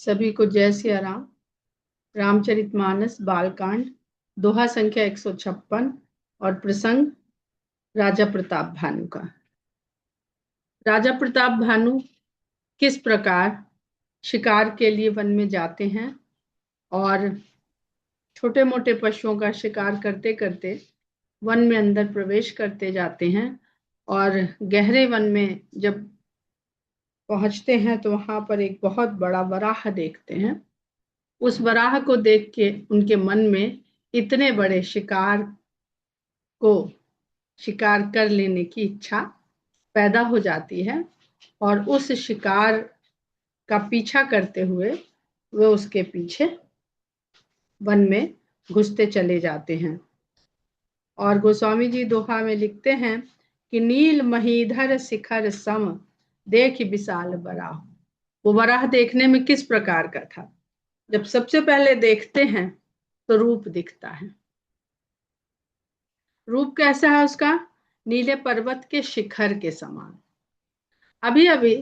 सभी को जय सिया राम। रामचरितमानस बालकांड, दोहा संख्या 156 और प्रसंग राजा प्रताप भानु का। राजा प्रताप भानु किस प्रकार शिकार के लिए वन में जाते हैं और छोटे मोटे पशुओं का शिकार करते करते वन में अंदर प्रवेश करते जाते हैं और गहरे वन में जब पहुंचते हैं तो वहां पर एक बहुत बड़ा वराह देखते हैं। उस वराह को देख के उनके मन में इतने बड़े शिकार को शिकार कर लेने की इच्छा पैदा हो जाती है और उस शिकार का पीछा करते हुए वे उसके पीछे वन में घुसते चले जाते हैं। और गोस्वामी जी दोहा में लिखते हैं कि नील महीधर शिखर सम देख विशाल वराह। वो वराह देखने में किस प्रकार का था? जब सबसे पहले देखते हैं तो रूप दिखता है। रूप कैसा है उसका? नीले पर्वत के शिखर के समान। अभी अभी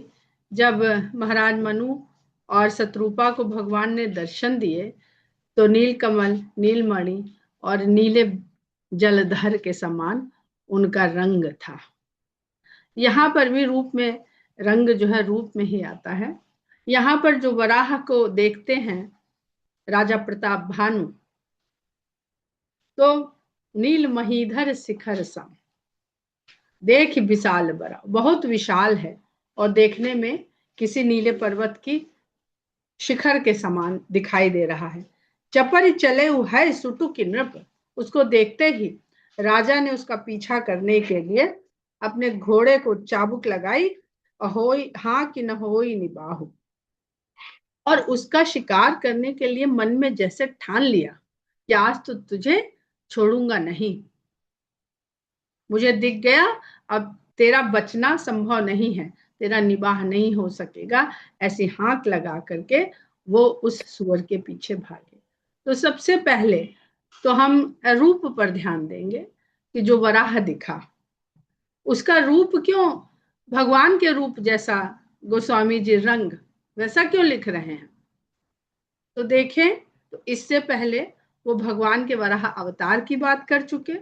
जब महाराज मनु और शत्रुपा को भगवान ने दर्शन दिए तो नीलकमल, नीलमणि और नीले जलधर के समान उनका रंग था। यहाँ पर भी रूप में रंग जो है रूप में ही आता है। यहाँ पर जो वराह को देखते हैं राजा प्रताप भानु, तो नील महीधर शिखर सम देख विशाल बड़ा, बहुत विशाल है और देखने में किसी नीले पर्वत की शिखर के समान दिखाई दे रहा है। चपर चले है सुटु की नृप। उसको देखते ही राजा ने उसका पीछा करने के लिए अपने घोड़े को चाबुक लगाई, अहोई हाँ कि न होई निबाहु, और उसका शिकार करने के लिए मन में जैसे ठान लिया कि आज तो तुझे छोड़ूंगा नहीं, मुझे दिख गया, अब तेरा बचना संभव नहीं है, तेरा निबाह नहीं हो सकेगा। ऐसी हाथ लगा करके वो उस सुअर के पीछे भागे। तो सबसे पहले तो हम रूप पर ध्यान देंगे कि जो वराह दिखा उसका रूप क्यों भगवान के रूप जैसा गोस्वामी जी रंग वैसा क्यों लिख रहे हैं। तो देखें, तो इससे पहले वो भगवान के वराह अवतार की बात कर चुके,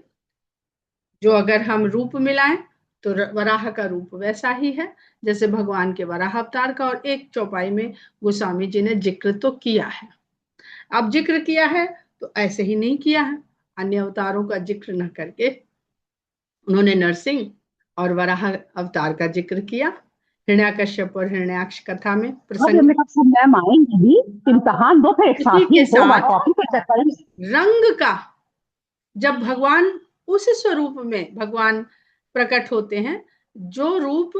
जो अगर हम रूप मिलाएं तो वराह का रूप वैसा ही है जैसे भगवान के वराह अवतार का। और एक चौपाई में गोस्वामी जी ने जिक्र तो किया है। अब जिक्र किया है तो ऐसे ही नहीं किया है, अन्य अवतारों का जिक्र न करके उन्होंने नरसिंह और वराह अवतार का जिक्र किया। हिरण्याकश्यप और हिरण्याक्ष कथा में प्रसंग मैम आएंगी भी, इम्तहान दो फिर एक साथ इसी ही के होगा, साथ कॉपी कर सकते हैं। रंग का जब भगवान उस स्वरूप में भगवान प्रकट होते हैं जो रूप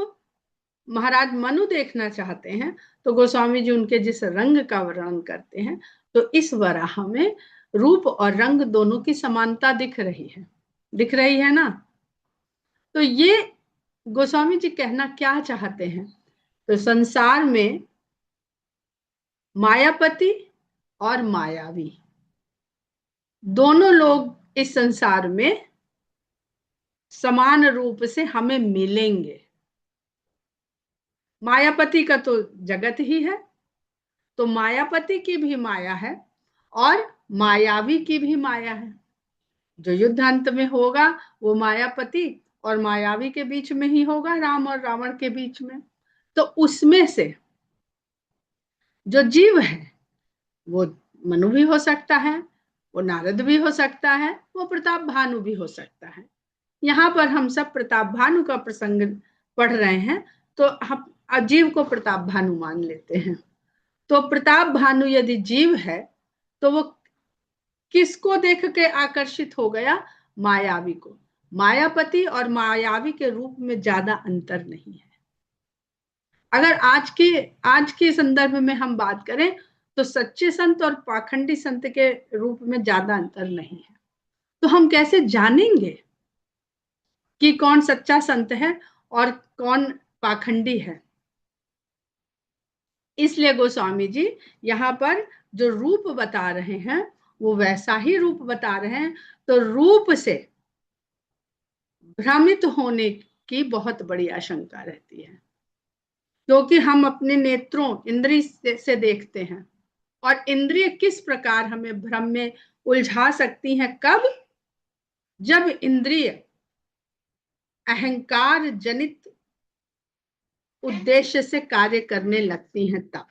महाराज मनु देखना चाहते हैं, तो गोस्वामी जी उनके जिस रंग का वर्णन करते हैं, तो इस वराह में रूप और रंग दोनों की समानता दिख रही है ना। तो ये गोस्वामी जी कहना क्या चाहते हैं? तो संसार में मायापति और मायावी दोनों लोग इस संसार में समान रूप से हमें मिलेंगे। मायापति का तो जगत ही है, तो मायापति की भी माया है और मायावी की भी माया है। जो युद्ध अंत में होगा वो मायापति और मायावी के बीच में ही होगा, राम और रावण के बीच में। तो उसमें से जो जीव है वो मनु भी हो सकता है, वो नारद भी हो सकता है, वो प्रताप भानु भी हो सकता है। यहाँ पर हम सब प्रताप भानु का प्रसंग पढ़ रहे हैं तो हम जीव को प्रताप भानु मान लेते हैं। तो प्रताप भानु यदि जीव है तो वो किसको देख के आकर्षित हो गया? मायावी को। मायापति और मायावी के रूप में ज्यादा अंतर नहीं है। अगर आज के संदर्भ में हम बात करें तो सच्चे संत और पाखंडी संत के रूप में ज्यादा अंतर नहीं है। तो हम कैसे जानेंगे कि कौन सच्चा संत है और कौन पाखंडी है? इसलिए गोस्वामी जी यहाँ पर जो रूप बता रहे हैं वो वैसा ही रूप बता रहे हैं। तो रूप से भ्रमित होने की बहुत बड़ी आशंका रहती है, क्योंकि हम अपने नेत्रों इंद्रिय से देखते हैं। और इंद्रिय किस प्रकार हमें भ्रम में उलझा सकती हैं? कब? जब इंद्रिय अहंकार जनित उद्देश्य से कार्य करने लगती हैं तब।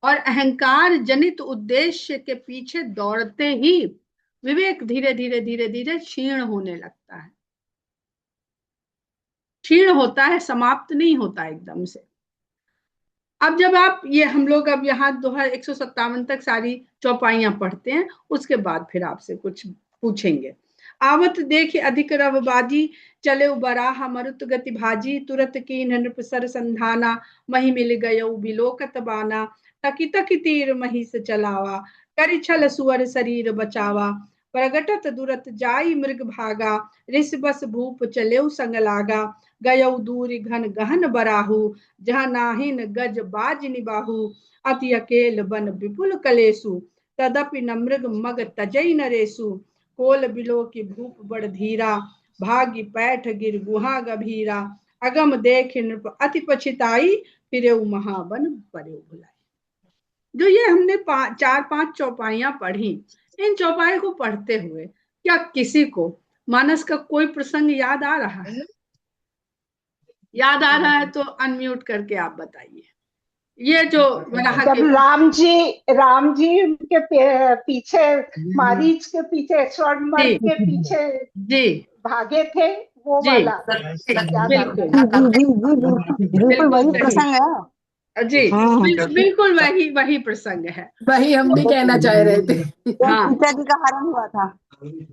और अहंकार जनित उद्देश्य के पीछे दौड़ते ही विवेक धीरे धीरे धीरे धीरे क्षीण होने लगता है। क्षीण होता है, समाप्त नहीं होता एकदम से। अब जब आप ये हम लोग अब यहाँ 2157 तक सारी चौपाइयां पढ़ते हैं, उसके बाद फिर आपसे कुछ पूछेंगे। आवत देख अधिक रवबाजी, चले बराह मरुत गति भाजी, तुरत की नृप सर संधाना, मही मिल गयो बिलोकत बाना, तकी तकी तीर मही से चलावा, करि छल सुअर शरीर बचावा, प्रगटत दुरत जाई मृग भागा, ऋष बस भूप चले संग लागा, गयौ दूर घन गहन बराहु, जहाँ नाहिन गज बाज निबाहु, अति अकेल बन विपुल कलेसु, तदपि न मृग मग तजई नरेसु, कोल बिलो की भूप बड़ धीरा, भागी पैठ गिर गुहा गभीरा, अगम देख नृप अति पछिताई, फिरे महाबन परे भुलाई। जो ये हमने 4-5 चौपाइयां पढ़ी, इन चौपाई को पढ़ते हुए क्या किसी को मानस का कोई प्रसंग याद आ रहा है? याद आ रहा है तो अनम्यूट करके आप बताइए। ये जो जब राम जी के पीछे, मारीच के पीछे, स्वर्ण के पीछे जी भागे थे, वो जी वाला बिल्कुल बिल्कुल वही प्रसंग है जी, बिल्कुल वही प्रसंग है। वही हम भी कहना चाह रहे थे। हाँ, सीता जी का हरण हुआ था।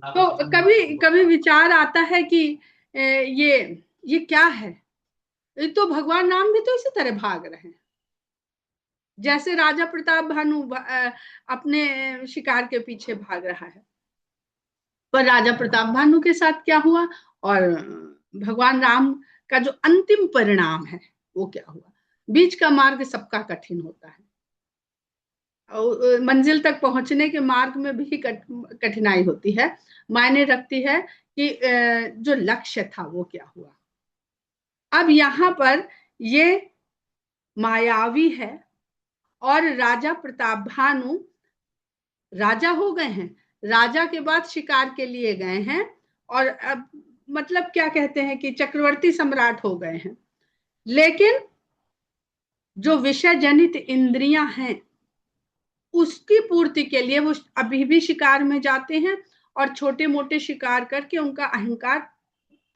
तो कभी कभी विचार आता है कि ये क्या है? ये तो भगवान राम भी तो इसी तरह भाग रहे हैं, जैसे राजा प्रताप भानु अपने शिकार के पीछे भाग रहा है। पर राजा प्रताप भानु के साथ क्या हुआ और भगवान राम का जो अंतिम परिणाम है वो क्या हुआ? बीच का मार्ग सबका कठिन होता है, मंजिल तक पहुंचने के मार्ग में भी कठिनाई होती है, मायने रखती है कि जो लक्ष्य था वो क्या हुआ। अब यहाँ पर ये मायावी है और राजा प्रताप भानु राजा हो गए हैं, राजा के बाद शिकार के लिए गए हैं और अब मतलब क्या कहते हैं कि चक्रवर्ती सम्राट हो गए हैं। लेकिन जो विषय जनित इंद्रियां हैं उसकी पूर्ति के लिए वो अभी भी शिकार में जाते हैं और छोटे मोटे शिकार करके उनका अहंकार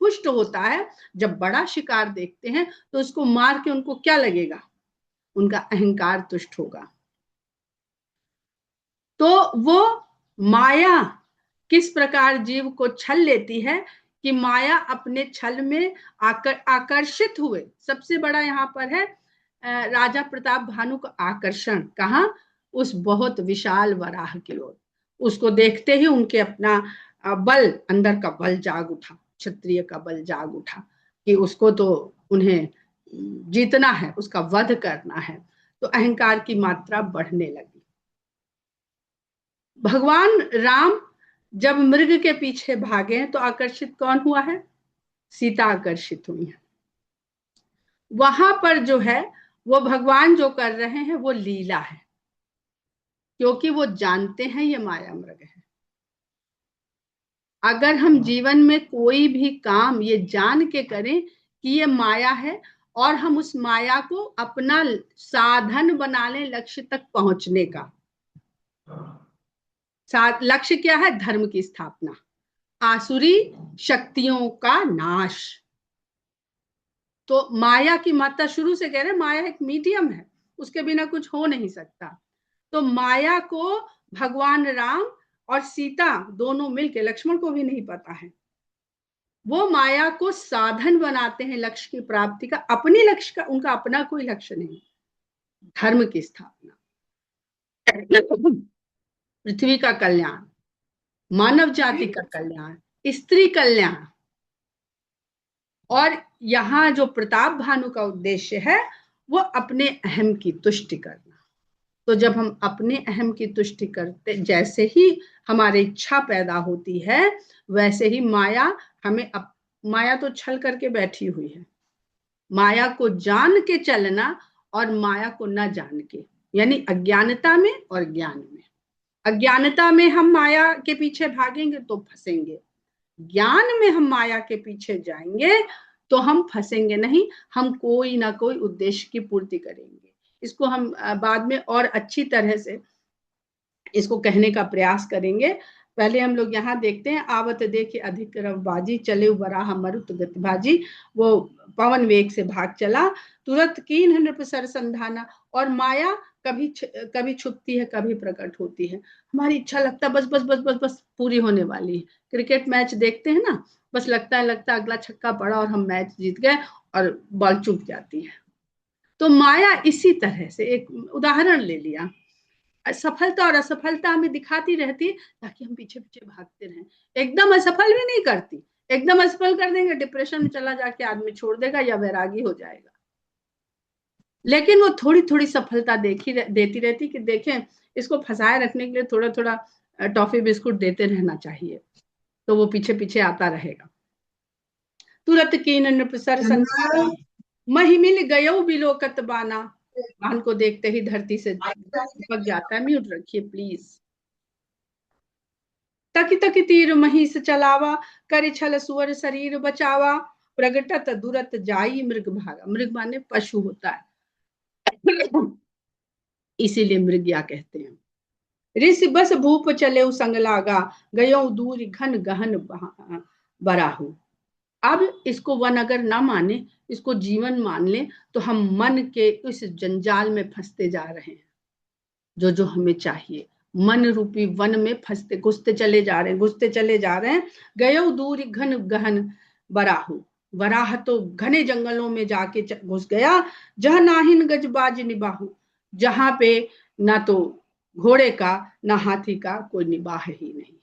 पुष्ट होता है। जब बड़ा शिकार देखते हैं तो उसको मार के उनको क्या लगेगा? उनका अहंकार तुष्ट होगा। तो वो माया किस प्रकार जीव को छल लेती है कि माया अपने छल में आकर्षित हुए। सबसे बड़ा यहाँ पर है राजा प्रताप भानु का आकर्षण। कहाँ? उस बहुत विशाल वराह की ओर। उसको देखते ही उनके अपना बल, अंदर का बल जाग उठा, क्षत्रिय का बल जाग उठा कि उसको तो उन्हें जीतना है, उसका वध करना है। तो अहंकार की मात्रा बढ़ने लगी। भगवान राम जब मृग के पीछे भागे तो आकर्षित कौन हुआ है? सीता आकर्षित हुई है। वहां पर जो है वो भगवान जो कर रहे हैं वो लीला है, क्योंकि वो जानते हैं ये माया मृग है। अगर हम जीवन में कोई भी काम ये जान के करें कि ये माया है और हम उस माया को अपना साधन बना लें लक्ष्य तक पहुंचने का, लक्ष्य क्या है? धर्म की स्थापना, आसुरी शक्तियों का नाश। तो माया की मात्रा शुरू से कह रहे हैं, माया एक मीडियम है, उसके बिना कुछ हो नहीं सकता। तो माया को भगवान राम और सीता दोनों मिलके, लक्ष्मण को भी नहीं पता है, वो माया को साधन बनाते हैं लक्ष्य की प्राप्ति का। अपनी लक्ष्य का उनका अपना कोई लक्ष्य नहीं, धर्म की स्थापना, पृथ्वी का कल्याण, मानव जाति का कल्याण, स्त्री कल्याण। और यहाँ जो प्रताप भानु का उद्देश्य है वो अपने अहम की तुष्टि करना। तो जब हम अपने अहम की तुष्टि करते, जैसे ही हमारी इच्छा पैदा होती है वैसे ही माया हमें माया तो छल करके बैठी हुई है। माया को जान के चलना और माया को न जान के, यानी अज्ञानता में और ज्ञान में। अज्ञानता में हम माया के पीछे भागेंगे तो फंसेंगे, ज्ञान में हम माया के पीछे जाएंगे तो हम फंसेंगे नहीं, हम कोई ना कोई उद्देश्य की पूर्ति करेंगे। इसको हम बाद में और अच्छी तरह से इसको कहने का प्रयास करेंगे। पहले हम लोग यहाँ देखते हैं, आवत देखे अधिक रव बाजी, चले बराह मरुत गति भाजी। वो पवन वेग से भाग चला, तुरंत कीन नृप सर संधाना। और माया कभी छुपती है, कभी प्रकट होती है। हमारी इच्छा लगता है बस बस बस बस बस पूरी होने वाली है। क्रिकेट मैच देखते हैं ना, बस लगता है अगला छक्का पड़ा और हम मैच जीत गए और बॉल चूक जाती है। तो माया इसी तरह से, एक उदाहरण ले लिया, सफलता और असफलता हमें दिखाती रहती है ताकि हम पीछे पीछे भागते रहें। एकदम असफल भी नहीं करती, एकदम असफल कर देंगे डिप्रेशन में चला जाके आदमी छोड़ देगा या वैरागी हो जाएगा। लेकिन वो थोड़ी थोड़ी सफलता देती रहती कि देखें, इसको फंसाए रखने के लिए थोड़ा थोड़ा टॉफी बिस्कुट देते रहना चाहिए, तो वो पीछे पीछे आता रहेगा। तुरंत कीन नृपसर संधाना, मही मिल गयो बिलोकत बाना। बान को देखते ही धरती से चिपक जाता है। म्यूट रखिए प्लीज। तकी तकी तीर महिष चलावा, करे छल सुअर शरीर बचावा। प्रगटत दुरत जाई मृग भागा। मृग माने पशु होता है, इसीलिए मृगया कहते हैं। ऋषि बस भूप चले संग लागा, गयो दूर घन गहन बराहु। अब इसको वन अगर ना माने, इसको जीवन मान ले, तो हम मन के इस जंजाल में फंसते जा रहे हैं। जो हमें चाहिए, मन रूपी वन में फंसते घुसते चले जा रहे हैं। गयो दूर घन गहन बराहु। वराह तो घने जंगलों में जाके घुस गया। जह नाहिन गजबाज निबाहु, जहां पे ना तो घोड़े का ना हाथी का कोई निबाह ही नहीं,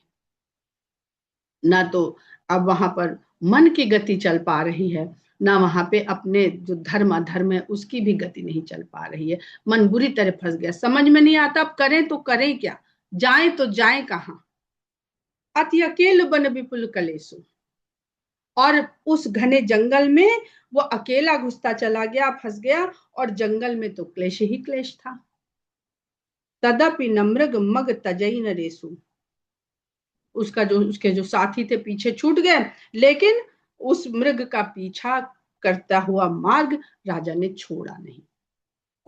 ना तो अब वहां पर मन की गति चल पा रही है, ना वहां पे अपने जो धर्म है उसकी भी गति नहीं चल पा रही है। मन बुरी तरह फंस गया, समझ में नहीं आता अब करें तो करें क्या, जाएं तो जाएं कहां। अति अकेल बन विपुल कलेसु। और उस घने जंगल में वो अकेला घुसता चला गया, फंस गया, और जंगल में तो क्लेश ही क्लेश था। तदपि नमृग मग तजई न रेसु। उसके जो साथी थे पीछे छूट गए, लेकिन उस मृग का पीछा करता हुआ मार्ग राजा ने छोड़ा नहीं।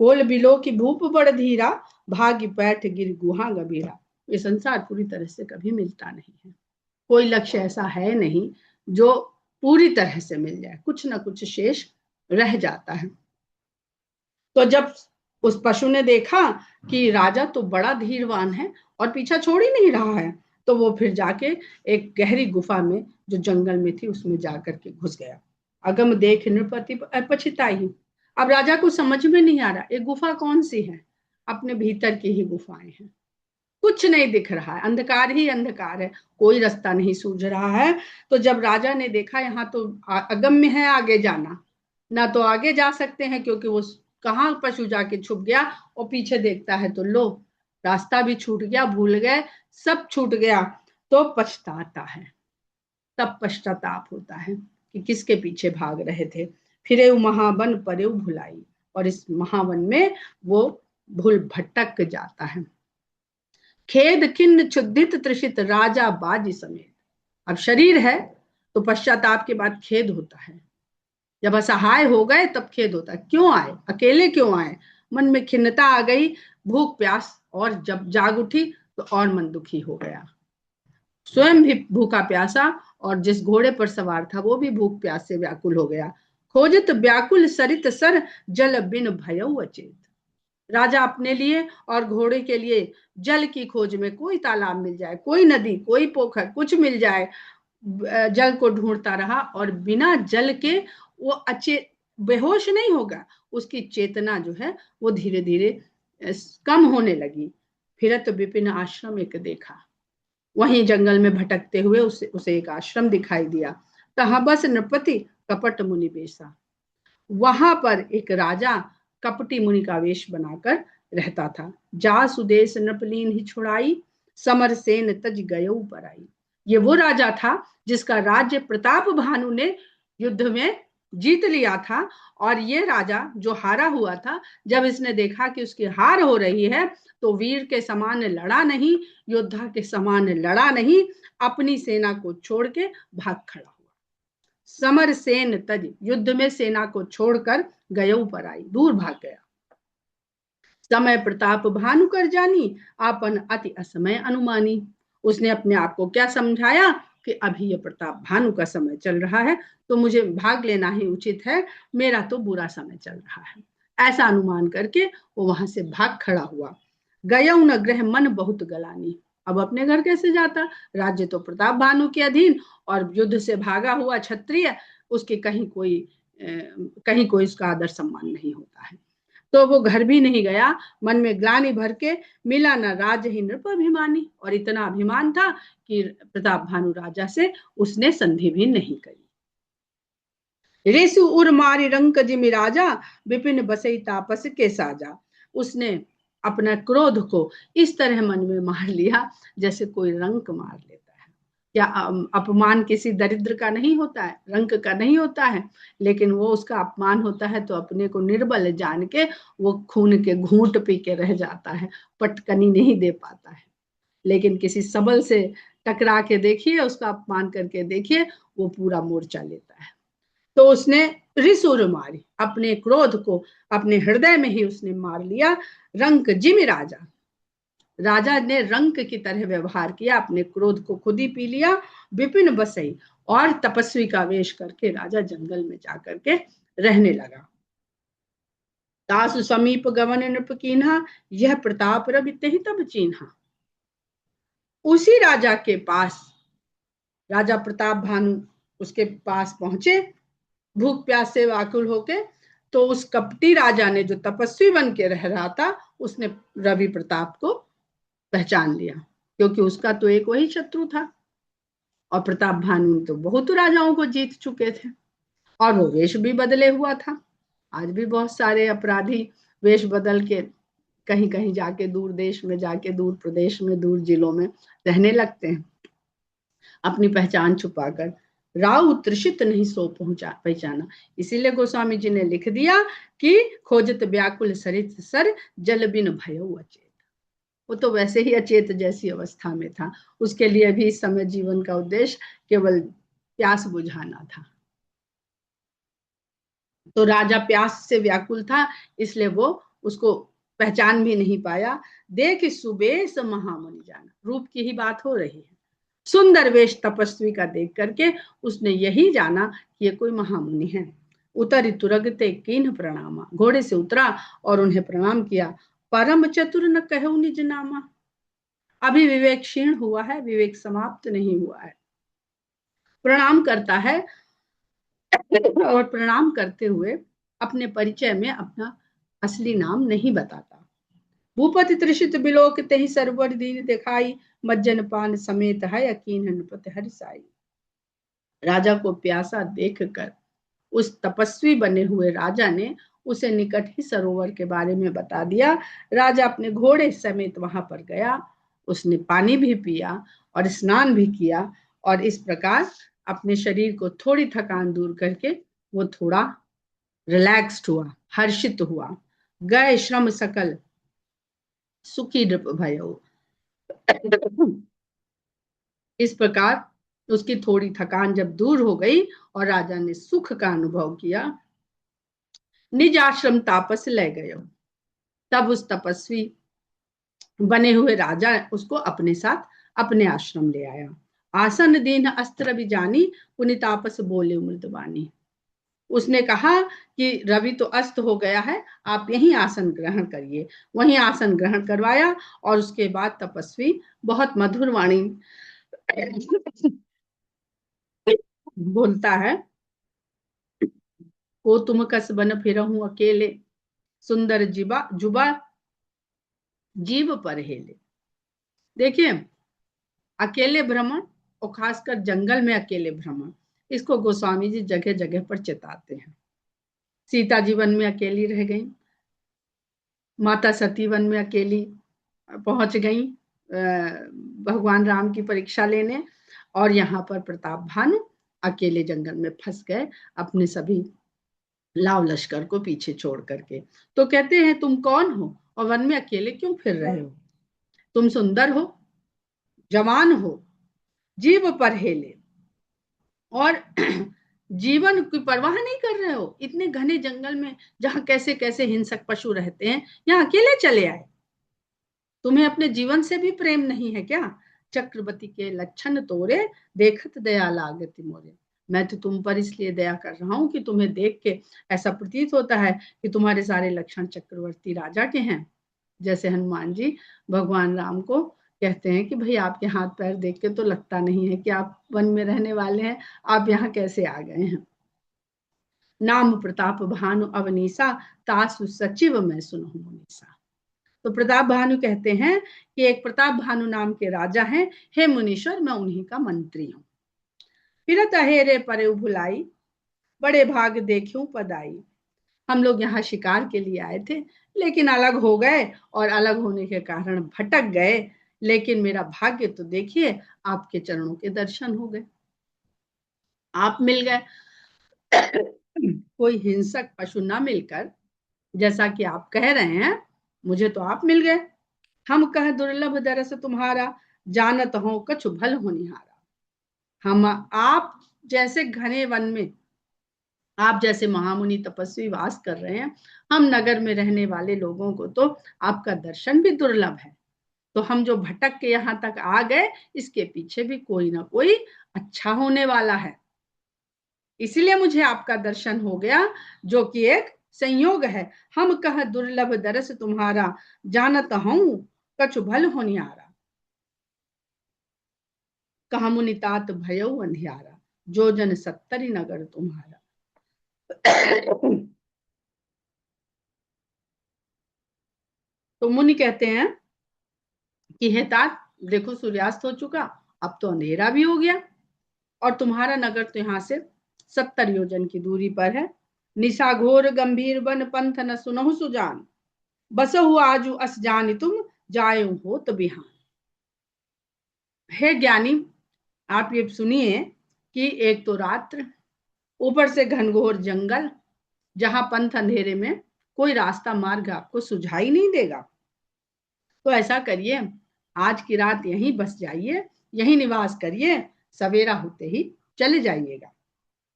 कोल बिलो की भूप बड़ धीरा, भाग्य बैठ गिर गुहा गभीरा। ये संसार पूरी तरह से कभी मिलता नहीं है, कोई लक्ष्य ऐसा है नहीं जो पूरी तरह से मिल जाए, कुछ ना कुछ शेष रह जाता है। तो जब उस पशु ने देखा कि राजा तो बड़ा धीरवान है और पीछा छोड़ ही नहीं रहा है, तो वो फिर जाके एक गहरी गुफा में जो जंगल में थी उसमें जाकर के घुस गया। अगम देख नृपति पछताई। अब राजा को समझ में नहीं आ रहा ये गुफा कौन सी है, अपने भीतर की ही गुफाएं हैं, कुछ नहीं दिख रहा है, अंधकार ही अंधकार है, कोई रास्ता नहीं सूझ रहा है। तो जब राजा ने देखा यहाँ तो अगम्य है आगे जाना, ना तो आगे जा सकते हैं क्योंकि वो कहाँ पशु जाके छुप गया, और पीछे देखता है तो लो रास्ता भी छूट गया, भूल गए, सब छूट गया, तो पछताता है। तब पश्चाताप होता है कि किसके पीछे भाग रहे थे। फिरे महावन परे भुलाई, और इस महावन में वो भूल भटक जाता है। खेद खिन्न क्षुधित त्रिषित राजा बाजी समेत। अब शरीर है तो पश्चाताप के बाद खेद होता है, जब असहाय हो गए तब खेद होता है, क्यों आए, अकेले क्यों आए। मन में खिन्नता आ गई, भूख प्यास, और जब जाग उठी तो और मन दुखी हो गया। स्वयं भी भूखा प्यासा, और जिस घोड़े पर सवार था वो भी भूख प्यास से व्याकुल हो गया। खोजत व्याकुल सरित सर, जल बिन भयउ अचेत। राजा अपने लिए और घोड़े के लिए जल की खोज में, कोई तालाब मिल जाए, कोई नदी, कोई पोखर, कुछ मिल जाए, जल को ढूंढता रहा, और बिना जल के वो बेहोश नहीं होगा, उसकी चेतना जो है वो धीरे धीरे कम होने लगी। फिर तो विपिन आश्रम एक देखा, वहीं जंगल में भटकते हुए उसे एक आश्रम दिखाई दिया। तहाँ बस नृपति कपट मुनि बेसा। वहां पर एक राजा कपटी मुनि का वेश बनाकर रहता था। जा सुदेश नृपलीन ही छुड़ाई, समर सेन तज गयो पराई। ये वो राजा था जिसका राज्य प्रताप भानु ने युद्ध में जीत लिया था। और ये राजा जो हारा हुआ था, जब इसने देखा कि उसकी हार हो रही है, तो वीर के समान लड़ा नहीं, योद्धा के समान लड़ा नहीं, अपनी सेना को छोड़ के भाग खड़ा हुआ। समर सेन तज, युद्ध में सेना को छोड़कर गयऊ पर आई, दूर भाग गया। समय प्रताप भानु कर जानी, आपन अति असमय अनुमानी। उसने अपने आप को क्या समझाया कि अभी ये प्रताप भानु का समय चल रहा है, तो मुझे भाग लेना ही उचित है, मेरा तो बुरा समय चल रहा है, ऐसा अनुमान करके वो वहां से भाग खड़ा हुआ। गयऊ न गृह मन बहुत गलानी, अब अपने घर कैसे जाता, राज्य तो प्रताप भानु के अधीन, और युद्ध से भागा हुआ क्षत्रिय, उसके कहीं कोई उसका आदर सम्मान नहीं होता है। तो वो घर भी नहीं गया, मन में ग्लानि भर के, मिला न राज ही नृप अभिमानी, और इतना अभिमान था कि प्रताप भानु राजा से उसने संधि भी नहीं करी। ऋषि उर मारी रंक जिमि राजा, विपिन बसई तापस के साजा। उसने अपना क्रोध को इस तरह मन में मार लिया जैसे कोई रंक मार लेता है। क्या अपमान किसी दरिद्र का नहीं होता है, रंक का नहीं होता है, लेकिन वो उसका अपमान होता है तो अपने को निर्बल जान के वो खून के घूंट पी के रह जाता है, पटकनी नहीं दे पाता है। लेकिन किसी सबल से टकरा के देखिए, उसका अपमान करके देखिए, वो पूरा मोर्चा लेता है। तो उसने रिसुर मारी, अपने क्रोध को अपने हृदय में ही उसने मार लिया। रंक जिमि राजा, राजा ने रंक की तरह व्यवहार किया, अपने क्रोध को खुद ही पी लिया। विपिन बसई, और तपस्वी का वेश करके राजा जंगल में जाकर के रहने लगा। दासु समीप गवन नृप कीन्हा, यह प्रताप रवि तेहि तब चीन्हा। उसी राजा के पास, राजा प्रताप भानु उसके पास पहुंचे, भूख प्यास से व्याकुल होके, तो उस कपटी राजा ने, जो तपस्वी बन के रह रहा था, उसने रवि प्रताप को पहचान लिया, क्योंकि उसका तो एक वही शत्रु था, और प्रताप भानु तो बहुत राजाओं को जीत चुके थे, और वो वेश भी बदले हुआ था। आज भी बहुत सारे अपराधी वेश बदल के कहीं कहीं जाके, दूर देश में जाके, दूर प्रदेश में, दूर जिलों में रहने लगते हैं, अपनी पहचान छुपाकर। राव त्रिषित नहीं सो पहचाना, इसीलिए गोस्वामी जी ने लिख दिया कि खोजत व्याकुल सरित सर, जल बिन भयउ अचेत। वो तो वैसे ही अचेत जैसी अवस्था में था, उसके लिए भी इस समय जीवन का उद्देश्य केवल प्यास बुझाना था। तो राजा प्यास से व्याकुल था, इसलिए वो उसको पहचान भी नहीं पाया। देख सुबेश महामुनि जाना, रूप की ही बात हो रही है। सुंदर वेश तपस्वी का देख करके उसने यही जाना कि ये कोई महामुनि है। उतरि तुरगते कीन्ह प्रणामा, घोड़े से उतरा और उन्हें प्रणाम किया। परम चतुर न कहु निज नामा, अभी विवेक क्षीण हुआ है, विवेक समाप्त नहीं हुआ है। प्रणाम करता है, और प्रणाम करते हुए अपने परिचय में अपना असली नाम नहीं बताता। भूपति त्रिषित बिलोक तेहि सरवर दीन दिखाई, मज्जन पान समेत है यकीन नृपति हरिसाई। राजा को प्यासा देखकर उस तपस्वी बने हुए राजा ने उसे निकट ही सरोवर के बारे में बता दिया। राजा अपने घोड़े समेत वहां पर गया, उसने पानी भी पिया और स्नान भी किया, और इस प्रकार अपने शरीर को थोड़ी थकान दूर करके वो थोड़ा रिलैक्स्ड हुआ, हर्षित हुआ। गए श्रम सकल सुखी नृप भयो, इस प्रकार उसकी थोड़ी थकान जब दूर हो गई और राजा ने सुख का अनुभव किया, निज आश्रम तापस ले गए। तब उस तपस्वी बने हुए राजा उसको अपने साथ अपने आश्रम ले आया। आसन दीन अस्त्र भी जानी, पुनि तापस बोले मृदवानी। उसने कहा कि रवि तो अस्त हो गया है, आप यहीं आसन ग्रहण करिए। वहीं आसन ग्रहण करवाया, और उसके बाद तपस्वी बहुत मधुर वाणी बोलता है, को तुम कस बन फिरहूं अकेले, सुंदर जीवा जुबा जीव पर हेले। देखिए, अकेले भ्रमण, और खासकर जंगल में अकेले भ्रमण, इसको गोस्वामी जी जगह जगह पर चेताते हैं। सीता जी वन में अकेली रह गई, माता सती वन में अकेली पहुंच गई भगवान राम की परीक्षा लेने, और यहाँ पर प्रताप भानु अकेले जंगल में फंस गए, अपने सभी लाव लश्कर को पीछे छोड़ करके। तो कहते हैं तुम कौन हो और वन में अकेले क्यों फिर रहे हो? तुम सुंदर हो, जवान हो, जीव पर हेले और जीवन की परवाह नहीं कर रहे हो। इतने घने जंगल में जहां कैसे कैसे हिंसक पशु रहते हैं, यहाँ अकेले चले आए। तुम्हें अपने जीवन से भी प्रेम नहीं है क्या? चक्रवर्ती के लक्षण तोरे, देखत दया लागत मोरे। मैं तो तुम पर इसलिए दया कर रहा हूं कि तुम्हें देख के ऐसा प्रतीत होता है कि तुम्हारे सारे लक्षण चक्रवर्ती राजा के हैं। जैसे हनुमान जी भगवान राम को कहते हैं कि भाई आपके हाथ पैर देख के तो लगता नहीं है कि आप वन में रहने वाले हैं, आप यहाँ कैसे आ गए हैं? नाम प्रताप भानु अवनीसा, तासु सचिव मैं सुनहु मुनीसा। तो प्रताप भानु कहते हैं कि एक प्रताप भानु नाम के राजा हैं, हे मुनीश्वर मैं उन्हीं का मंत्री हूं। फिरत अहेरे परे भुलाई, बड़े भाग देखूं पदाई। हम लोग यहाँ शिकार के लिए आए थे, लेकिन अलग हो गए और अलग होने के कारण भटक गए। लेकिन मेरा भाग्य तो देखिए, आपके चरणों के दर्शन हो गए, आप मिल गए। कोई हिंसक पशु ना मिलकर, जैसा कि आप कह रहे हैं, मुझे तो आप मिल गए। हम कह दुर्लभ दरस तुम्हारा, जानत हो कछु भल होनिहारा। हम आप जैसे घने वन में, आप जैसे महामुनि तपस्वी वास कर रहे हैं, हम नगर में रहने वाले लोगों को तो आपका दर्शन भी दुर्लभ है। तो हम जो भटक के यहाँ तक आ गए, इसके पीछे भी कोई ना कोई अच्छा होने वाला है। इसलिए मुझे आपका दर्शन हो गया, जो कि एक संयोग है। हम कह दुर्लभ दरस तुम्हारा, जानत हूं कछु भल होनिहारा। कहा मुनितात भयउ अंधियारा, जो जन 70 नगर तुम्हारा। तो मुनि कहते हैं कि हे तात, देखो सूर्यास्त हो चुका, अब तो अंधेरा भी हो गया, और तुम्हारा नगर तो यहाँ से 70 योजन की दूरी पर है। निशा घोर गंभीर बन, पंथ न सुनहु सुजान, बसहु आजू अस जानि तुम, जायु हो तो बिहान। हे ज्ञानी, आप ये सुनिए कि एक तो रात्र, ऊपर से घनघोर जंगल, जहां पंथ अंधेरे में कोई रास्ता मार्ग आपको सुझाई नहीं देगा। तो ऐसा करिए, आज की रात यहीं बस जाइए, यहीं निवास करिए, सवेरा होते ही चले जाइएगा।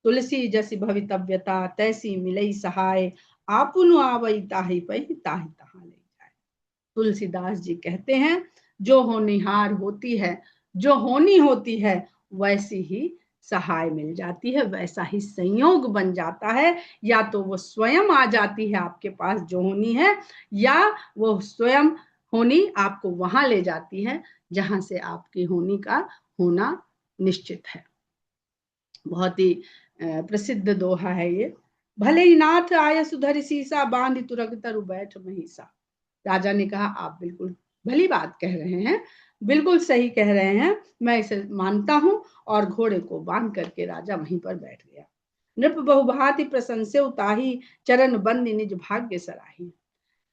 तुलसी जसी भवितव्यता, तैसी मिलई सहाय, आपुनु आवई ताहि पहि, ताहि तहां ले जाए। तुलसीदास जी कहते हैं, जो होनिहार होती है, जो होनी होती है, वैसी ही सहाय मिल जाती है, वैसा ही संयोग बन जाता है। या तो वो स्वयं आ जाती है आपके पास जो होनी है, या वो स्वयं होनी आपको वहां ले जाती है जहां से आपकी होनी का होना निश्चित है। बहुत ही प्रसिद्ध दोहा है ये। भले ही नाथ आय सुधर सीसा, बांध तुरग तरु बैठ महिषा। राजा ने कहा, आप बिल्कुल भली बात कह रहे हैं, बिल्कुल सही कह रहे हैं, मैं इसे मानता हूं। और घोड़े को बांध करके राजा वहीं पर बैठ गया। नृप बहुभांति प्रशंसे उताही, चरण बंदी निज भाग्य सराही।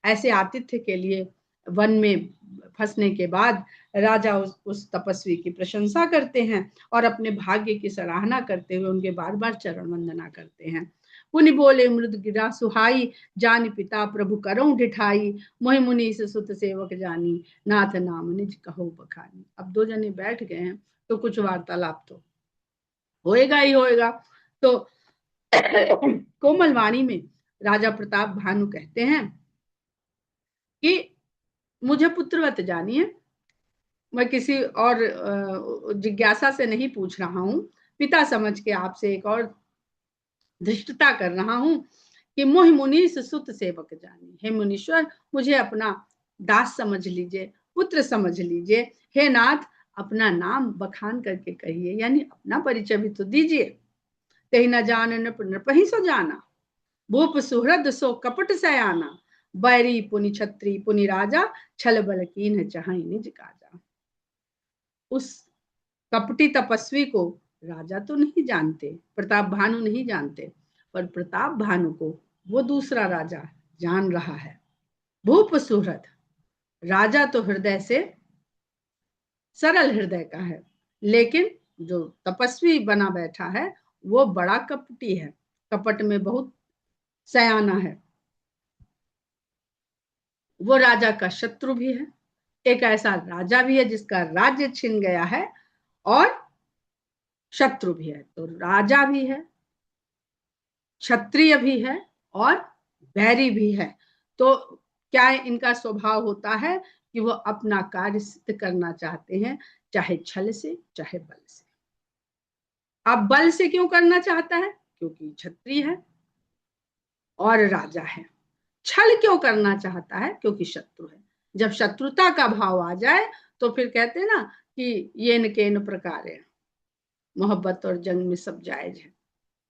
ऐसे आतिथ्य के लिए वन में फंसने के बाद राजा उस तपस्वी की प्रशंसा करते हैं और अपने भाग्य की सराहना करते हुए उनके बार बार चरण वंदना करते हैं। पुनि बोले मृद गिरा सुहाई, जानि पिता प्रभु करऊं ढिठाई, मोहि मुनि सुत सेवक जानी, नाथ नाम निज कहो बखानी। अब दो जने बैठ गए हैं तो कुछ वार्तालाप तो होएगा ही होएगा। तो कोमल वाणी में राजा प्रताप भानु कहते हैं कि मुझे पुत्रवत जानिए, मैं किसी और जिज्ञासा से नहीं पूछ रहा हूं, पिता समझ के आपसे एक और धृष्टता कर रहा हूं कि मोहि मुनीस सुत सेवक जानी। हे मुनीश्वर, मुझे अपना दास समझ लीजिए, पुत्र समझ लीजिए। हे नाथ, अपना नाम बखान करके कहिए, यानी अपना परिचय भी तो दीजिए। कही न जान नृप नृपहि सो जाना, भूप सुहृद सो कपट सयाना, बैरी पुनि छत्री पुनि राजा, छल बल कीन्ह चाहि निज काजा। उस कपटी तपस्वी को राजा तो नहीं जानते, प्रताप भानु नहीं जानते, पर प्रताप भानु को वो दूसरा राजा जान रहा है। भूप सुहृद, राजा तो हृदय से सरल हृदय का है, लेकिन जो तपस्वी बना बैठा है वो बड़ा कपटी है, कपट में बहुत सयाना है, वो राजा का शत्रु भी है। एक ऐसा राजा भी है जिसका राज्य छिन गया है और शत्रु भी है। तो राजा भी है, क्षत्रिय भी है और बैरी भी है। तो क्या इनका स्वभाव होता है कि वो अपना कार्य सिद्ध करना चाहते हैं, चाहे छल से चाहे बल से। अब बल से क्यों करना चाहता है? क्योंकि क्षत्रिय है और राजा है। छल क्यों करना चाहता है? क्योंकि शत्रु है। जब शत्रुता का भाव आ जाए तो फिर कहते हैं ना कि ये न के न प्रकार है, मोहब्बत और जंग में सब जायज है।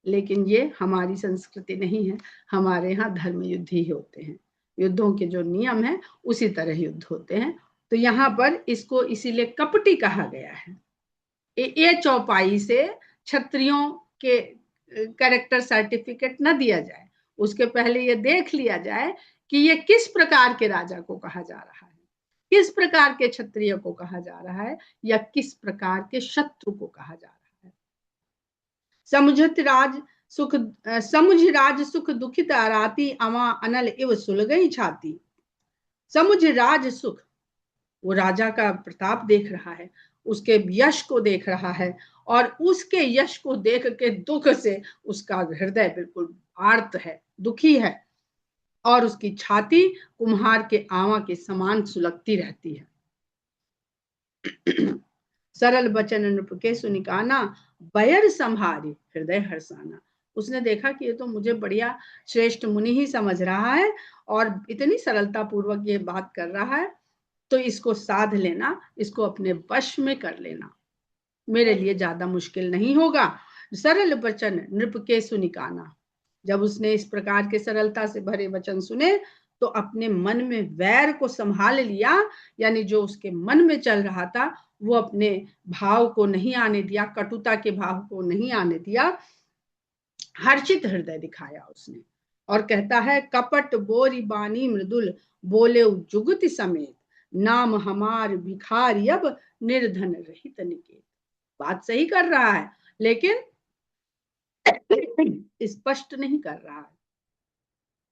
लेकिन ये हमारी संस्कृति नहीं है। हमारे यहाँ धर्म युद्ध ही होते हैं, युद्धों के जो नियम है उसी तरह युद्ध होते हैं। तो यहाँ पर इसको इसीलिए कपटी कहा गया है। ये चौपाई से क्षत्रियों के कैरेक्टर सर्टिफिकेट न दिया जाए, उसके पहले ये देख लिया जाए कि ये किस प्रकार के राजा को कहा जा रहा है, किस प्रकार के क्षत्रिय को कहा जा रहा है, या किस प्रकार के शत्रु को कहा जा रहा है। समुझत राज सुख समुझ राज सुख दुखित आराती अमा अनल इव सुलगई छाती। समुझ राज सुख, वो राजा का प्रताप देख रहा है, उसके यश को देख रहा है, और उसके यश को देख के दुख से उसका हृदय बिल्कुल आर्त है, दुखी है, और उसकी छाती कुम्हार के आवा के समान सुलगती रहती है। सरल बचन नृप के सुनिकाना, बयर संभारी हृदय हर्षाना। उसने देखा कि ये तो मुझे बढ़िया श्रेष्ठ मुनि ही समझ रहा है और इतनी सरलता पूर्वक ये बात कर रहा है, तो इसको साध लेना, इसको अपने वश में कर लेना मेरे लिए ज्यादा मुश्किल नहीं होगा। सरल वचन नृप के सुनिकाना, जब उसने इस प्रकार के सरलता से भरे वचन सुने तो अपने मन में वैर को संभाल लिया, यानी जो उसके मन में चल रहा था वो अपने भाव को नहीं आने दिया, कटुता के भाव को नहीं आने दिया, हर्षित हृदय दिखाया उसने। और कहता है, कपट बोरी बानी मृदुल बोले जुगति समेत, नाम हमार भिखारी अब निर्धन रहित निकेत। बात सही कर रहा है लेकिन स्पष्ट नहीं कर रहा है।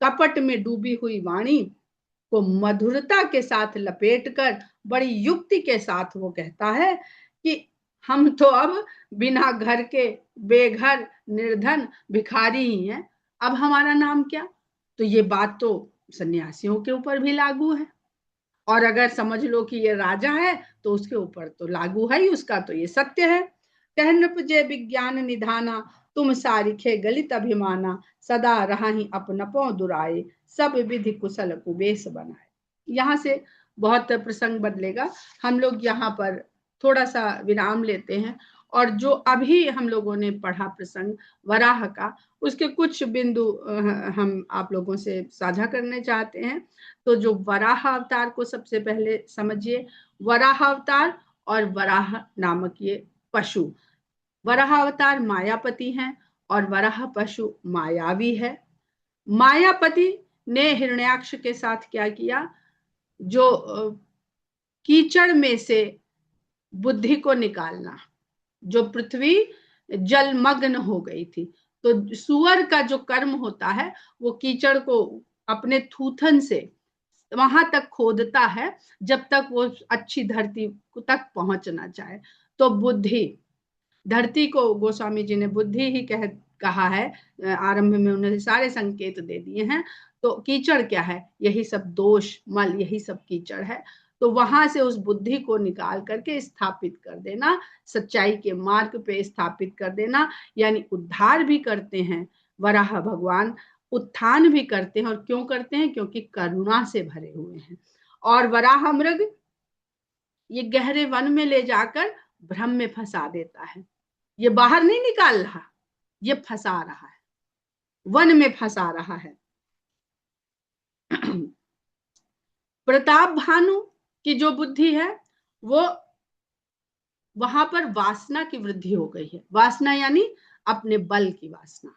कपट में डूबी हुई वाणी को मधुरता के साथ लपेटकर बड़ी युक्ति के साथ वो कहता है कि हम तो अब बिना घर के बेघर निर्धन भिखारी ही हैं, अब हमारा नाम क्या। तो ये बात तो सन्यासियों के ऊपर भी लागू है, और अगर समझ लो कि ये राजा है तो उसके ऊपर तो लागू है ही, उसका तो ये सत्य है। कह नृप जय विज्ञान निधाना, तुम सारिखे गलित अभिमाना, सदा रहाही अपनपो दुराए, सब विधि कुशल कुबेश बनाए। यहाँ से बहुत प्रसंग बदलेगा, हम लोग यहाँ पर थोड़ा सा विराम लेते हैं, और जो अभी हम लोगों ने पढ़ा प्रसंग वराह का, उसके कुछ बिंदु हम आप लोगों से साझा करने चाहते हैं। तो जो वराह अवतार को सबसे पहले समझिए, वराह अवतार और वराह नामक ये पशु, वराह अवतार मायापति हैं और वराह पशु मायावी है। मायापति ने हिरण्याक्ष के साथ क्या किया, जो कीचड़ में से बुद्धि को निकालना, जो पृथ्वी जलमग्न हो गई थी, तो सुअर का जो कर्म होता है वो कीचड़ को अपने थूथन से वहां तक खोदता है जब तक वो अच्छी धरती तक पहुंचना चाहे। तो बुद्धि, धरती को गोस्वामी जी ने बुद्धि ही कहा है, आरंभ में उन्होंने सारे संकेत दे दिए हैं। तो कीचड़ क्या है, यही सब दोष मल, यही सब कीचड़ है। तो वहां से उस बुद्धि को निकाल करके स्थापित कर देना, सच्चाई के मार्ग पे स्थापित कर देना, यानी उद्धार भी करते हैं वराह भगवान, उत्थान भी करते हैं। और क्यों करते हैं? क्योंकि करुणा से भरे हुए हैं। और वराह मृग ये गहरे वन में ले जाकर भ्रम में फंसा देता है, ये बाहर नहीं निकाल रहा, ये फंसा रहा है, वन में फंसा रहा है। प्रताप भानु की जो बुद्धि है वो वहां पर वासना की वृद्धि हो गई है, वासना यानी अपने बल की वासना,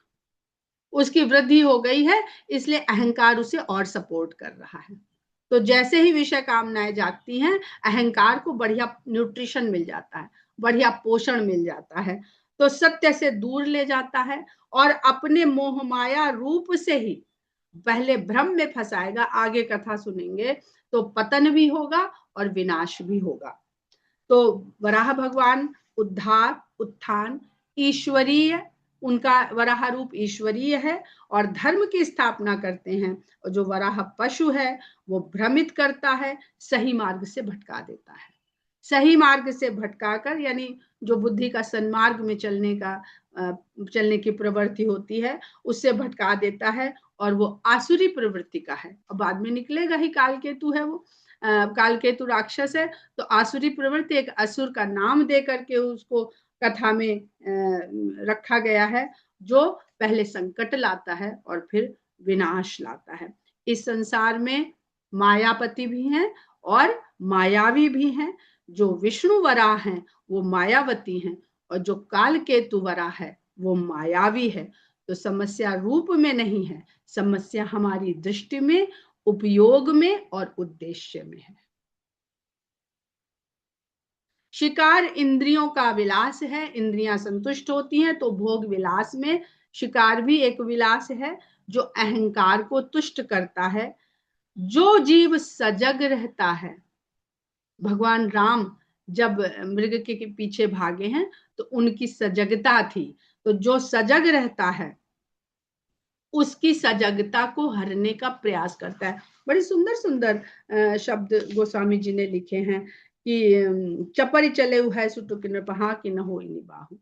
उसकी वृद्धि हो गई है, इसलिए अहंकार उसे और सपोर्ट कर रहा है। तो जैसे ही विषय कामनाएं जागती हैं, अहंकार को बढ़िया न्यूट्रिशन मिल जाता है, बढ़िया पोषण मिल जाता है, तो सत्य से दूर ले जाता है और अपने मोह माया रूप से ही पहले भ्रम में फंसाएगा, आगे कथा सुनेंगे तो पतन भी होगा और विनाश भी होगा। तो वराह भगवान उद्धार, उत्थान, ईश्वरीय, उनका वराह रूप ईश्वरीय है और धर्म की स्थापना करते हैं। और जो वराह पशु है वो भ्रमित करता है, सही मार्ग से भटका देता है। सही मार्ग से भटकाकर, यानी जो बुद्धि का सन्मार्ग में चलने की प्रवृत्ति होती है उससे भटका देता है, और वो आसुरी प्रवृत्ति का है। और बाद में निकलेगा ही, काल केतु है वो, काल केतु राक्षस है। तो आसुरी प्रवृत्ति एक असुर का नाम दे करके उसको कथा में रखा गया है, जो पहले संकट लाता है और फिर विनाश लाता है। इस संसार में मायापति भी हैं और मायावी भी हैं। जो विष्णु वराह हैं वो मायावती हैं, और जो काल केतु वराह है वो मायावी है। तो समस्या रूप में नहीं है, समस्या हमारी दृष्टि में, उपयोग में और उद्देश्य में है। शिकार इंद्रियों का विलास है, इंद्रियां संतुष्ट होती हैं तो भोग विलास में शिकार भी एक विलास है जो अहंकार को तुष्ट करता है। जो जीव सजग रहता है, भगवान राम जब मृग के पीछे भागे हैं तो उनकी सजगता थी, तो जो सजग रहता है उसकी सजगता को हरने का प्रयास करता है। बड़ी सुंदर सुंदर शब्द गोस्वामी जी ने लिखे हैं कि चपरी चले है सुटुक नृपहा कि न होई निबाहु।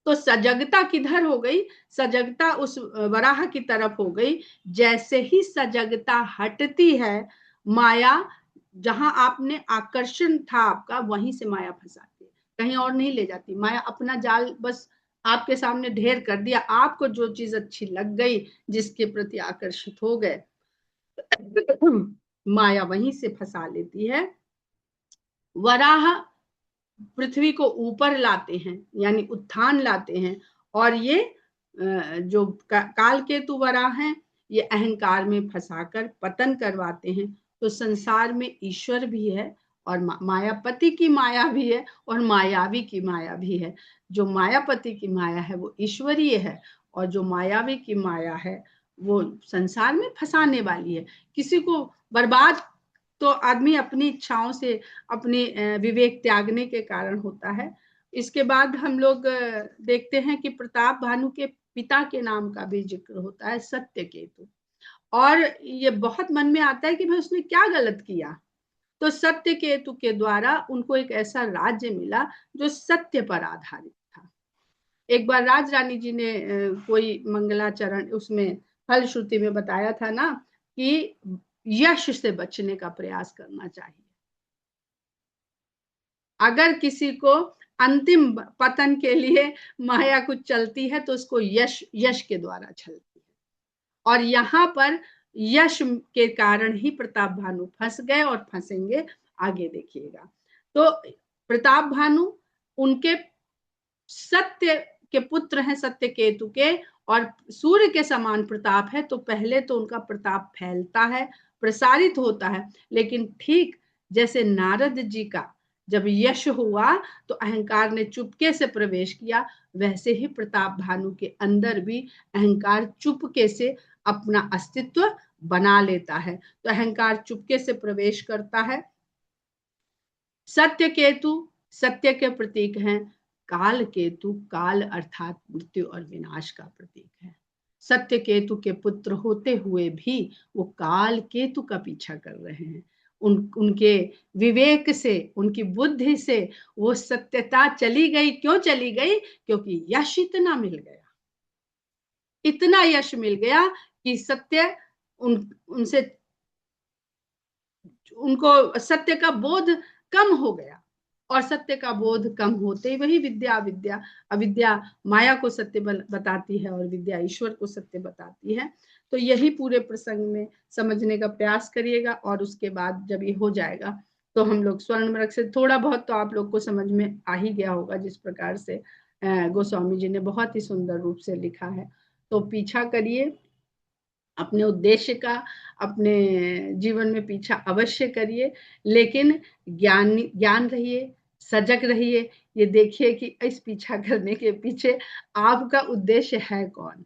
तो सजगता किधर हो गई? सजगता उस वराह की तरफ हो गई। जैसे ही सजगता हटती है, माया, जहां आपने आकर्षण था आपका, वहीं से माया फंसाती है, कहीं और नहीं ले जाती। माया अपना जाल बस आपके सामने ढेर कर दिया, आपको जो चीज अच्छी लग गई, जिसके प्रति आकर्षित हो गए, माया वहीं से फंसा लेती है। वराह पृथ्वी को ऊपर लाते हैं, यानी उत्थान लाते हैं, और ये जो काल केतु वराह हैं ये अहंकार में फंसाकर पतन करवाते हैं। तो संसार में ईश्वर भी है और मायापति की माया भी है और मायावी की माया भी है। जो मायापति की माया है वो ईश्वरीय है, और जो मायावी की माया है वो संसार में फंसाने वाली है। किसी को बर्बाद तो आदमी अपनी इच्छाओं से, अपने विवेक त्यागने के कारण होता है। इसके बाद हम लोग देखते हैं कि प्रताप भानु के पिता के नाम का भी जिक्र होता है, सत्य केतु। और ये बहुत मन में आता है कि भाई उसने क्या गलत किया। तो सत्य केतु के द्वारा उनको एक ऐसा राज्य मिला जो सत्य पर आधारित था। एक बार राज रानी जी ने कोई मंगलाचरण उसमें फलश्रुति में बताया था ना कि यश से बचने का प्रयास करना चाहिए। अगर किसी को अंतिम पतन के लिए माया कुछ चलती है तो उसको यश के द्वारा चलती है। और यहाँ पर यश के कारण ही प्रताप भानु फंस गए और फंसेंगे, आगे देखिएगा। तो प्रताप भानु उनके सत्य के पुत्र हैं, सत्य केतु के, और सूर्य के समान प्रताप है। तो पहले तो उनका प्रताप फैलता है, प्रसारित होता है, लेकिन ठीक जैसे नारद जी का जब यश हुआ तो अहंकार ने चुपके से प्रवेश किया, वैसे ही प्रताप भानु के अंदर भी अहंकार चुपके से अपना अस्तित्व बना लेता है। तो अहंकार चुपके से प्रवेश करता है। सत्य केतु सत्य के प्रतीक हैं, काल केतु काल अर्थात मृत्यु और विनाश का प्रतीक है। सत्य केतु के पुत्र होते हुए भी वो काल केतु का पीछा कर रहे हैं। उनके विवेक से, उनकी बुद्धि से वो सत्यता चली गई। क्यों चली गई? क्योंकि यश इतना मिल गया, इतना यश मिल गया कि सत्य उनसे, उनको सत्य का बोध कम हो गया। और सत्य का बोध कम होते ही वही विद्या अविद्या माया को सत्य बताती है और विद्या ईश्वर को सत्य बताती है। तो यही पूरे प्रसंग में समझने का प्रयास करिएगा, और उसके बाद जब ये हो जाएगा तो हम लोग स्वर्ण मृग से थोड़ा बहुत तो आप लोग को समझ में आ ही गया होगा, जिस प्रकार से गोस्वामी जी ने बहुत ही सुंदर रूप से लिखा है। तो पीछा करिए अपने उद्देश्य का, अपने जीवन में पीछा अवश्य करिए, लेकिन ज्ञान रहिए, सजग रहिए। ये देखिए कि इस पीछा करने के पीछे आपका उद्देश्य है कौन,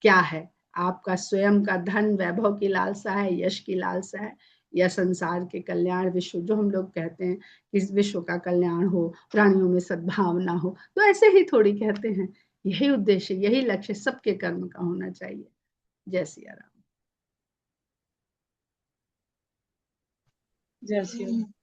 क्या है। आपका स्वयं का धन वैभव की लालसा है, यश की लालसा है, या संसार के कल्याण, विश्व जो हम लोग कहते हैं कि इस विश्व का कल्याण हो, प्राणियों में सद्भावना हो, तो ऐसे ही थोड़ी कहते हैं। यही उद्देश्य, यही लक्ष्य सबके कर्म का होना चाहिए। जय सिया राम। जय श्री राम।